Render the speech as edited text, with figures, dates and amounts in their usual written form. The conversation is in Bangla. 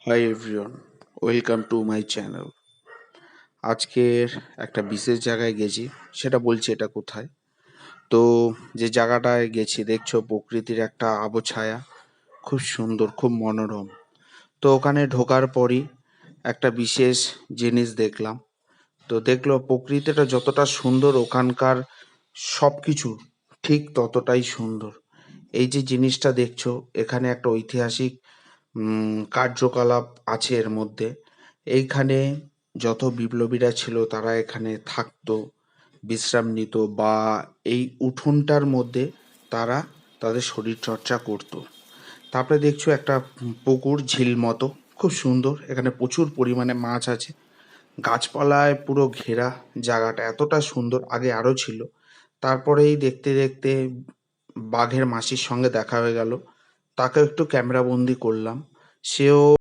Hi everyone, welcome to my channel. আজকের একটা বিশেষ জায়গায় গেছি, সেটা বলছি এটা কোথায়। তো যে জায়গাটায় গেছি দেখছো প্রকৃতির একটা আবছায়া, খুব সুন্দর, খুব মনোরম। তো ওখানে ঢোকার পরই একটা বিশেষ জিনিস দেখলাম। তো দেখলো প্রকৃতিটা যতটা সুন্দর, ওখানকার সব কিছু ঠিক ততটাই সুন্দর। এই যে জিনিসটা দেখছো, এখানে একটা ঐতিহাসিক কার্যকলাপ আছে এর মধ্যে। এইখানে যত বিপ্লবীরা ছিল তারা এখানে থাকতো, বিশ্রাম নিত, বা এই উঠোনটার মধ্যে তারা তাদের শরীরচর্চা করতো। তারপরে দেখছো একটা পুকুর, ঝিল মতো, খুব সুন্দর। এখানে প্রচুর পরিমাণে মাছ আছে, গাছপালায় পুরো ঘেরা। জায়গাটা এতটা সুন্দর, আগে আরো ছিল। তারপরেই দেখতে দেখতে বাঘের মাসির সঙ্গে দেখা হয়ে গেল, তাকেও একটু ক্যামেরা বন্দি করলাম। সেও